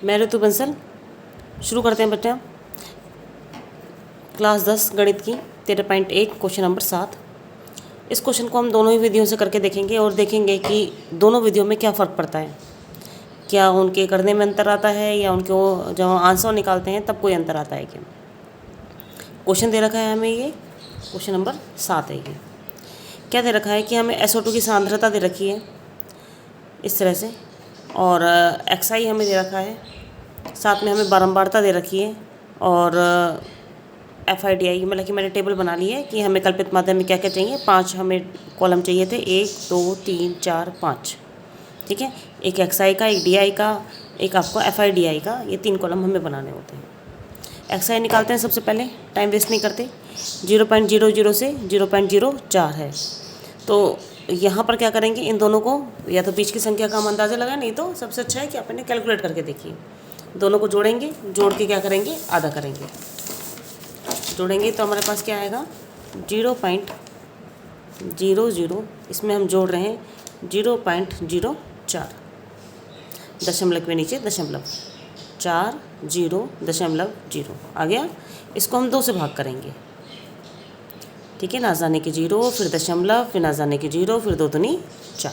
मैं ऋतु बंसल। शुरू करते हैं बच्चा। क्लास 10 गणित की 13.1 क्वेश्चन नंबर 7। इस क्वेश्चन को हम दोनों ही विधियों से करके देखेंगे और देखेंगे कि दोनों विधियों में क्या फ़र्क पड़ता है, क्या उनके करने में अंतर आता है या उनके वो जब आंसर निकालते हैं तब कोई अंतर आता है क्या। क्वेश्चन दे रखा है हमें, ये क्वेश्चन नंबर 7 है। ये क्या दे रखा है कि हमें SO2 की सांद्रता दे रखी है इस तरह से, और XI हमें दे रखा है, साथ में हमें बारंबारता दे रखी है, और FIDI मतलब कि मैंने टेबल बना ली है कि हमें कल्पित माध्यम में क्या क्या चाहिए। 5 हमें कॉलम चाहिए थे, 1 2 3 4 5। ठीक है, एक XI का, एक DI का, एक आपको FIDI का, ये 3 कॉलम हमें बनाने होते हैं। XI निकालते हैं सबसे पहले, टाइम वेस्ट नहीं करते। 0.00 से 0.04 है, तो यहाँ पर क्या करेंगे, इन दोनों को या तो बीच की संख्या का हम अंदाज़ा लगाएं, नहीं तो सबसे अच्छा है कि आप इन्हें कैलकुलेट करके देखिए। दोनों को जोड़ेंगे, जोड़ के क्या करेंगे, आधा करेंगे। जोड़ेंगे तो हमारे पास क्या आएगा, 0.00, इसमें हम जोड़ रहे हैं 0.04, दशमलव के नीचे दशमलव, 40.0 आ गया। इसको हम 2 से भाग करेंगे। ठीक है, ना जाने के 0, फिर दशमलव, फिर ना जाने के 0, फिर 2 दूनी 4।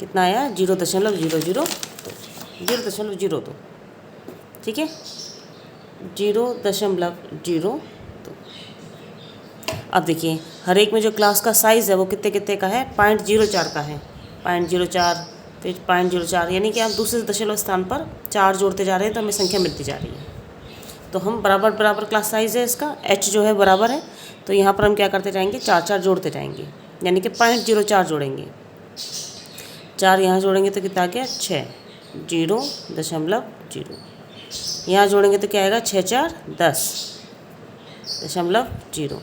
कितना आया, 0.002, 0.02। ठीक है, 0.02। अब देखिए, हर एक में जो क्लास का साइज़ है वो कितने कितने का है, 0.04 का है। 0.04, फिर 0.04, यानी कि आप दूसरे दशमलव स्थान पर 4 जोड़ते जा रहे हैं तो हमें संख्या मिलती जा रही है। तो हम बराबर बराबर क्लास साइज़ है इसका, H जो है बराबर है, तो यहाँ पर हम क्या करते जाएंगे, 4 जोड़ते जाएंगे, यानी कि 0.04 जोड़ेंगे। 4 यहाँ जोड़ेंगे तो कितना आ गया, 6, 0.0। यहाँ जोड़ेंगे तो क्या आएगा, 6 4 10.0।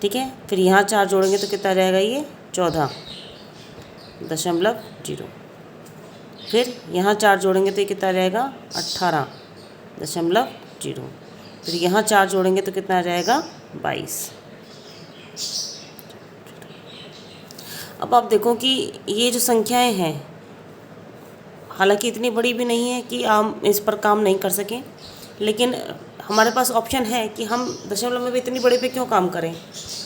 ठीक है, फिर यहाँ 4 जोड़ेंगे तो कितना रहेगा, ये 14.0। फिर यहाँ 4 जोड़ेंगे तो ये कितना रहेगा, 18.0। फिर यहाँ 4 जोड़ेंगे तो कितना आ जाएगा, 22। अब आप देखो कि ये जो संख्याएं हैं, हालांकि इतनी बड़ी भी नहीं है कि हम इस पर काम नहीं कर सकें, लेकिन हमारे पास ऑप्शन है कि हम दशमलव में भी इतनी बड़े पे क्यों काम करें,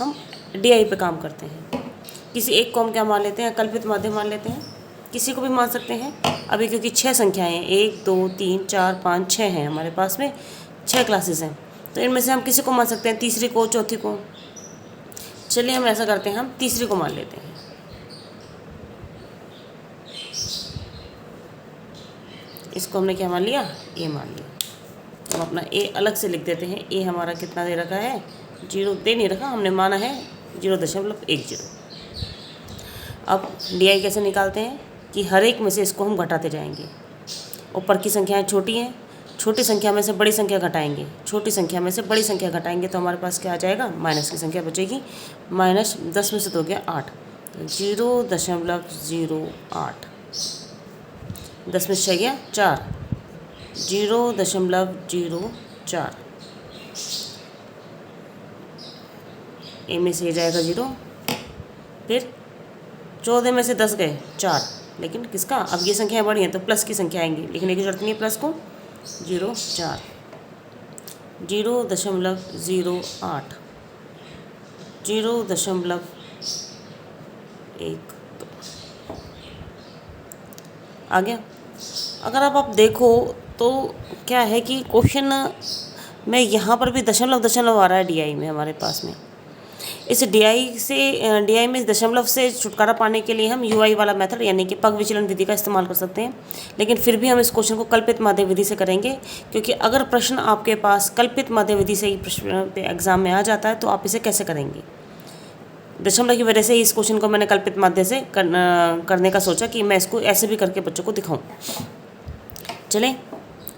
हम DI पे काम करते हैं। किसी एक को हम क्या मान लेते हैं, कल्पित माध्यम मान लेते हैं, किसी को भी मान सकते हैं। अभी क्योंकि 6 संख्याएं हैं, 1 2 3 4 5 6 हैं हमारे पास में, 6 क्लासेस हैं, तो इनमें से हम किसी को मान सकते हैं, तीसरी को, चौथी को। चलिए हम ऐसा करते हैं, हम तीसरी को मान लेते हैं। इसको हमने क्या मान लिया, A मान लिया। हम अपना A अलग से लिख देते हैं। A हमारा कितना दे रखा है, 0 दे नहीं रखा, हमने माना है 0.10। अब DI कैसे निकालते हैं कि हर एक में से इसको हम घटाते जाएंगे। ऊपर की संख्याएं छोटी हैं, छोटी संख्या में से बड़ी संख्या घटाएंगे, छोटी संख्या में से बड़ी संख्या घटाएंगे, तो हमारे पास क्या आ जाएगा, माइनस की संख्या बचेगी। -10 में से 2 गया 8, 0.08। 10 में से 6 गया 4, 0.04। A में से जाएगा 0। फिर 14 में से 10 गए 4, लेकिन किसका, अब ये संख्याएं बड़ी हैं तो प्लस की संख्या आएंगी, लिखने की जरूरत नहीं है प्लस को। 0.4, 0.08, 0.1। आ गया। अगर आप देखो तो क्या है कि क्वेश्चन में यहाँ पर भी दशमलव आ रहा है DI में हमारे पास में। इस DI में दशमलव से छुटकारा पाने के लिए हम UI वाला मेथड यानी कि पग विचलन विधि का इस्तेमाल कर सकते हैं, लेकिन फिर भी हम इस क्वेश्चन को कल्पित माध्य विधि से करेंगे, क्योंकि अगर प्रश्न आपके पास कल्पित माध्य विधि से ही प्रश्न पे एग्जाम में आ जाता है तो आप इसे कैसे करेंगे। दशमलव की वजह से इस क्वेश्चन को मैंने कल्पित माध्य से करने का सोचा कि मैं इसको ऐसे भी करके बच्चों को दिखाऊं। चलें,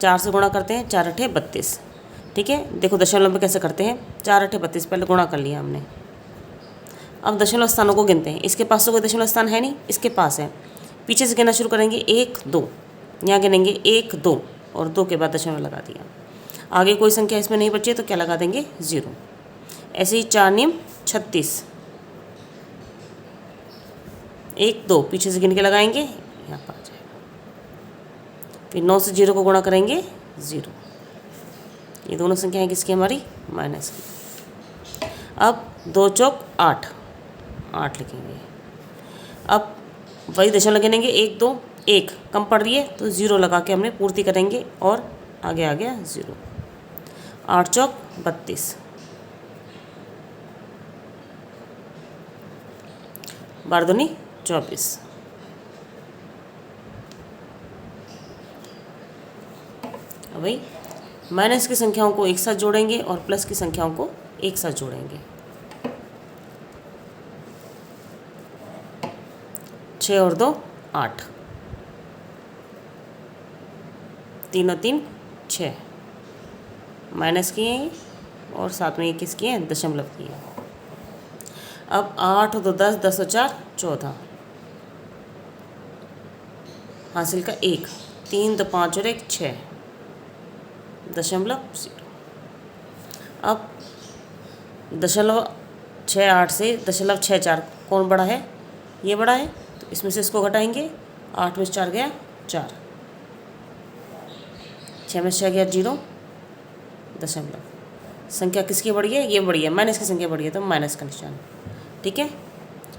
4 से गुणा करते हैं, 4 8 32। ठीक है, देखो दशमलव में कैसे करते हैं, 4 8 32 पहले गुणा कर लिया हमने। अब दशमलव स्थानों को गिनते हैं। इसके पास तो कोई दशमलव स्थान है नहीं, इसके पास है। पीछे से गिनना शुरू करेंगे, 1 2, यहाँ गिनेंगे 1 2 और 2 के बाद दशमलव लगा दिया। आगे कोई संख्या इसमें नहीं बची है तो क्या लगा देंगे, 0। ऐसे ही 4 नियम 36, 1 2 पीछे से गिन के लगाएंगे, यहाँ पर आ जाएगा। फिर 9 से 0 को गुणा करेंगे 0। ये दोनों संख्याएं किसकी हमारी माइनस की। अब 2 चौक 8, 8 लिखेंगे। अब वही दशमलव गिनेंगे 1 2 1 कम पड़ रही है तो 0 लगा के हमने पूर्ति करेंगे और आगे आ गया 0। 8 चौक 32, 12 दूनी 24। अब भाई माइनस की संख्याओं को एक साथ जोड़ेंगे और प्लस की संख्याओं को एक साथ जोड़ेंगे। 6 और 2 8, 3 और 3 6, माइनस की हैं और साथ में ये किसकी हैं दशमलव की है। अब 8 और 2 10, 10 और 4 14, हासिल का 1, 3 तो 5 और 1 6, दशमलव 0। अब दशमलव 6 8 से दशमलव 6 4 कौन बड़ा है, ये बड़ा है, तो इसमें से इसको घटाएंगे। 8 में से 4 गया 4, 6 में से 6 गया 0, दशमलव। संख्या किसकी बढ़ी है, ये बढ़ी है, माइनस की संख्या बढ़ी है तो माइनस का निशान। ठीक है।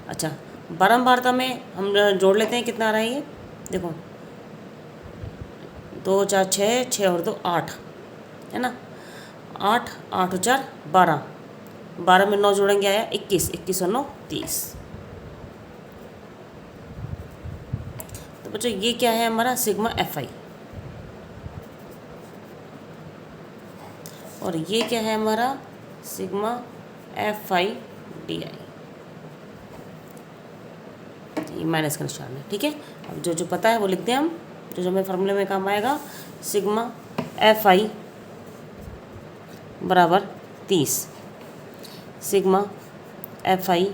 अच्छा, बारंबारता में हम जोड़ लेते हैं, कितना आ रहा है ये देखो, 2 4 6, 6 और 2 8 है ना। 8 8 और 4 12, 12 में 9 जोड़ेंगे आया 21, 21 और 9 30। तो बच्चों ये क्या है हमारा सिग्मा FI, और ये क्या है हमारा सिग्मा FI DI, ये माइनस का निशान है। ठीक है। अब जो जो पता है वो लिख दें हम, जो जो हमें फार्मूले में काम आएगा। सिग्मा FI बराबर 30, सिग्मा FI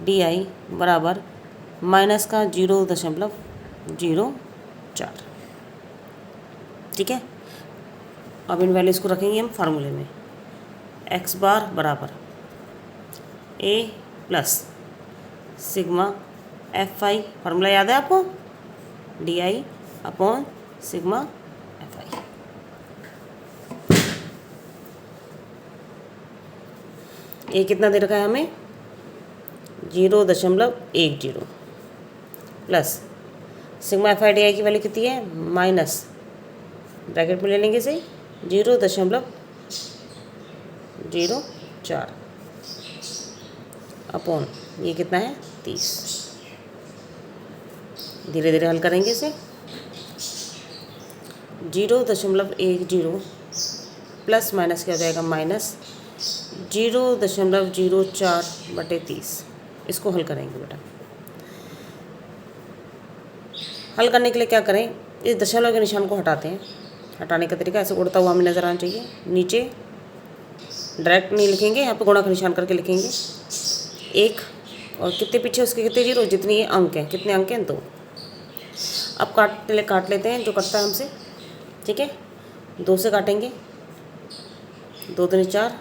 DI बराबर माइनस का 0.04। ठीक है। अब इन वैल्यूज़ को रखेंगे हम फार्मूले में। x बार बराबर a plus sigma FI, formula याद है आपको, DI अपॉन सिग्मा FI। ए कितना दे रखा है हमें 0.10 प्लस सिग्मा FI DI की वैल्यू कितनी है माइनस, ब्रैकेट में ले लेंगे सही, 0.04 अपॉन ये कितना है 30। धीरे धीरे हल करेंगे इसे। 0.10 प्लस माइनस क्या हो जाएगा माइनस 0.04/30। इसको हल करेंगे बेटा। हल करने के लिए क्या करें, इस दशमलव के निशान को हटाते हैं। हटाने का तरीका ऐसे उड़ता हुआ हमें नज़र आना चाहिए। नीचे डायरेक्ट नहीं लिखेंगे, यहाँ पे गुणा का निशान करके लिखेंगे 1, और कितने पीछे उसके कितने 0, जितनी ये अंक हैं, कितने अंक हैं 2। अब काट लेते हैं जो कटता है हमसे। ठीक है, 2 से काटेंगे, 2 दूनी 4,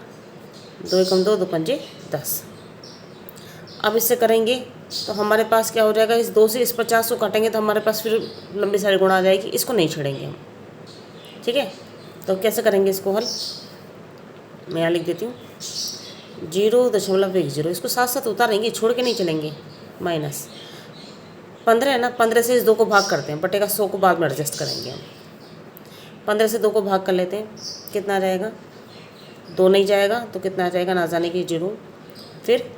2 एकम 2, 2 पंजे 10। अब इससे करेंगे तो हमारे पास क्या हो जाएगा, इस 2 से इस 50 को काटेंगे तो हमारे पास फिर लंबी सारी गुणा आ जाएगी, इसको नहीं छेड़ेंगे हम। ठीक है, तो कैसे करेंगे इसको हल, मैं यहाँ लिख देती हूँ 0.10, इसको साथ साथ उतारेंगे, छोड़ के नहीं चलेंगे। माइनस 15 है ना, 15 से इस 2 को भाग करते हैं, बटेगा 100 को बाद में एडजस्ट करेंगे हम। 15 से 2 को भाग कर लेते हैं, कितना आ जाएगा 2 नहीं जाएगा तो कितना आ जाएगा ना जाने की 0, फिर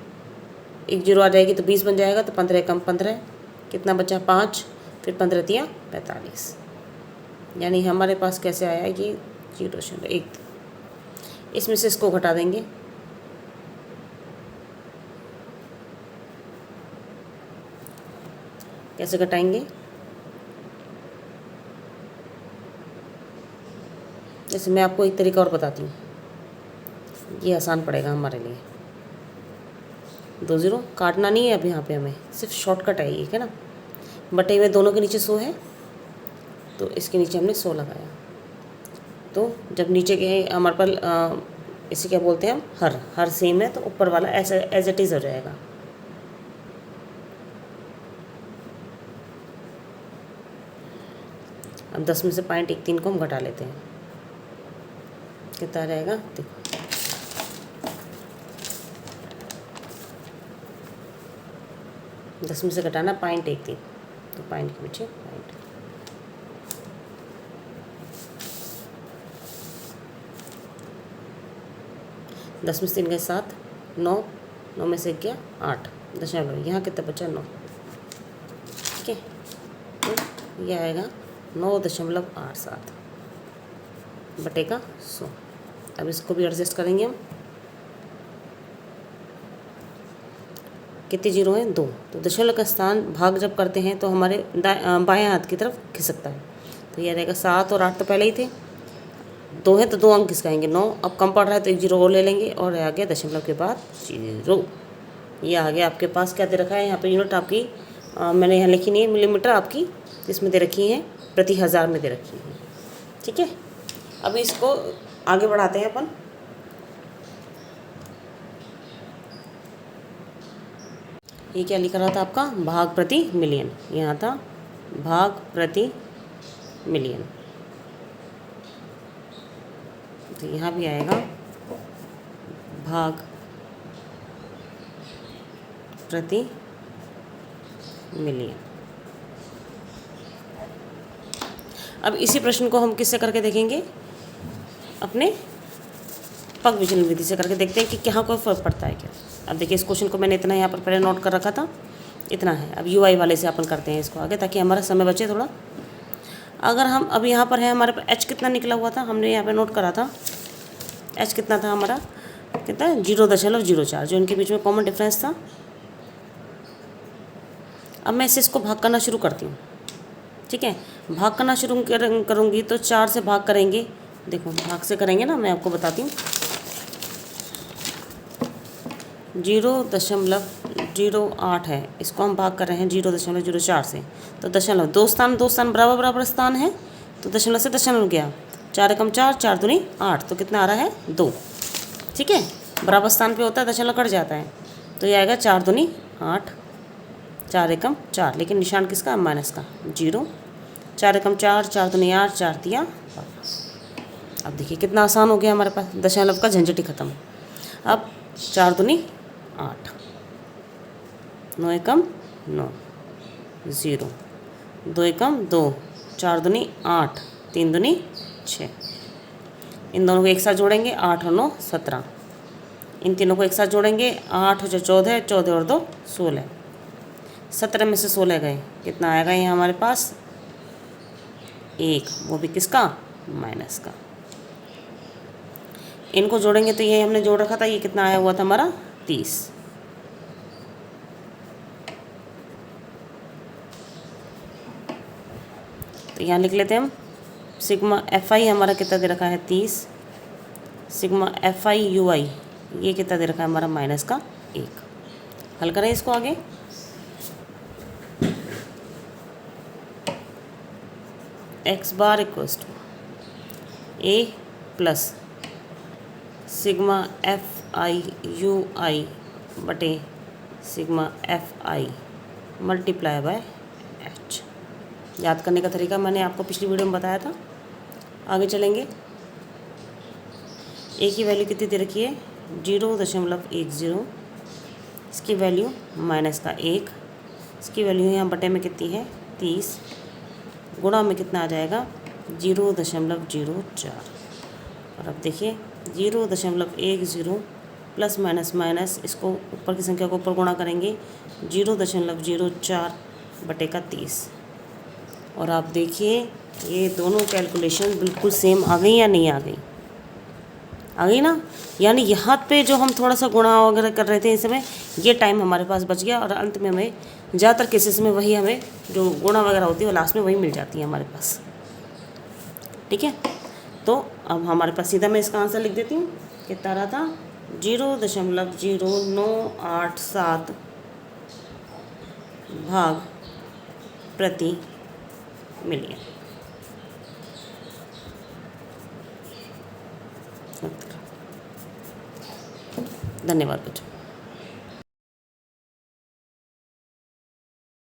एक 0 आ जाएगी तो 20 बन जाएगा, तो 15 कम 15, कितना बचा 5, फिर 15 तिया 45। यानी हमारे पास कैसे आया ये 0.1। इसमें से इसको घटा देंगे, कैसे घटाएंगे, जैसे मैं आपको एक तरीका और बताती हूँ, ये आसान पड़ेगा हमारे लिए। 2 0 काटना नहीं है अब यहाँ पे, हमें सिर्फ शॉर्टकट है ये, है ना। बटे हुए दोनों के नीचे 100 है तो इसके नीचे हमने 100 लगाया, तो जब नीचे के हमारे पास इसे क्या बोलते हैं हम, हर सेम है, तो ऊपर वाला ऐसा एज इट इज़ हो जाएगा। अब 10 में से 0.13 को हम घटा लेते हैं, कितना रहेगा देखो, दस में से घटाना 0.13, तो पॉइंट के पीछे पॉइंट। दस में से 3 गए 7, 9, 9 में से 1 गया 8, दशमलव, यहाँ कितना बचा 9, ठीक है, तो यह आएगा 9.87 बटेगा 100। अब इसको भी एडजस्ट करेंगे हम, कितने जीरो हैं 2, तो दशमलव का स्थान भाग जब करते हैं तो हमारे बाएं हाथ की तरफ खिसकता है, तो यह रहेगा 7 और 8 तो पहले ही थे, 2 है तो 2 अंक खिसकाएंगे 9, अब कम पड़ रहा है तो 1 जीरो और ले लेंगे और आ गया दशमलव के बाद 0। ये आ गया आपके पास, क्या दे रखा है यहाँ पे यूनिट आपकी, मैंने यहाँ लिखी नहीं है, मिलीमीटर आपकी इसमें दे रखी है, प्रति हज़ार में दे रखी है, ठीक है। अब इसको आगे बढ़ाते हैं अपन, ये क्या लिखा रहा था आपका, भाग प्रति मिलियन, यहाँ था भाग प्रति मिलियन, तो यहाँ भी आएगा भाग प्रति मिलियन। अब इसी प्रश्न को हम किससे करके देखेंगे, अपने पग विचलन विधि से करके देखते हैं कि यहाँ कोई फर्क पड़ता है क्या। अब देखिए इस क्वेश्चन को मैंने इतना यहाँ पर पहले नोट कर रखा था, इतना है। अब यूआई वाले से अपन करते हैं इसको आगे, ताकि हमारा समय बचे थोड़ा। अगर हम अब यहाँ पर है, हमारे पास एच कितना निकला हुआ था, हमने यहाँ पे नोट करा था, एच कितना था हमारा, कितना 0.04, जो इनके बीच में कॉमन डिफरेंस था। अब मैं इसे इसको भाग करना शुरू करती हूँ, ठीक है। भाग करना शुरू करूँगी तो 4 से भाग करेंगे, देखो भाग से करेंगे ना, मैं आपको बताती हूँ। 0.08 है, इसको हम भाग कर रहे हैं 0.04 से, तो दशमलव दो स्थान बराबर बराबर स्थान है, तो दशमलव से दशमलव गया, 4 एकम 4, 4 दूनी 8, तो कितना आ रहा है 2, ठीक है। बराबर स्थान पे होता है दशमलव कट जाता है, तो ये आएगा 4 दूनी 8, 4 एकम 4, लेकिन निशान किसका, माइनस का, 0, 4 एकम 4, 4 दूनी 8, 4 दिया। अब देखिए कितना आसान हो गया हमारे पास, दशमलव का झंझट ही खत्म। अब 4 दूनी 8, 9 एकम 9, 0, 2 एकम 2, 4 दूनी 8, 3 दूनी 6, इन दोनों को एक साथ जोड़ेंगे, 8 और 9 17, इन तीनों को एक साथ जोड़ेंगे, 8 और 14, 14 और 2 16, 17 में से 16 गए, कितना आएगा ये हमारे पास 1, वो भी किसका, माइनस का। इनको जोड़ेंगे तो ये हमने जोड़ रखा था, ये कितना आया हुआ था हमारा 30, तो यहाँ लिख लेते हैं हम, सिग्मा एफ आई हमारा कितना दे रखा है 30, सिग्मा एफ आई यू आई ये कितना दे रखा है हमारा माइनस का 1। हल करें इसको आगे, X bar equals to A plus sigma F I U I बटे sigma F I multiply by H. याद करने का तरीका मैंने आपको पिछली वीडियो में बताया था। आगे चलेंगे, ए की वैल्यू कितनी दे रखी है 0.10, इसकी वैल्यू माइनस का 1, इसकी वैल्यू यहाँ बटे में कितनी है 30, गुणा में कितना आ जाएगा 0.04। और अब देखिए 0.10 प्लस माइनस माइनस, इसको ऊपर की संख्या को ऊपर गुणा करेंगे 0.04 बटे का 30। और आप देखिए ये दोनों कैलकुलेशन बिल्कुल सेम आ गई या नहीं आ गई, आ गई ना। यानी यहाँ पे जो हम थोड़ा सा गुणा वगैरह कर रहे थे इस समय, ये टाइम हमारे पास बच गया, और अंत में हमें ज़्यादातर केसेस में वही हमें जो गुणा वगैरह होती है वो लास्ट में वही मिल जाती है हमारे पास, ठीक है। तो अब हमारे पास सीधा मैं इसका आंसर लिख देती हूँ, कितना रहा था 0.0987 भाग प्रति मिलियन। धन्यवाद बच्चों।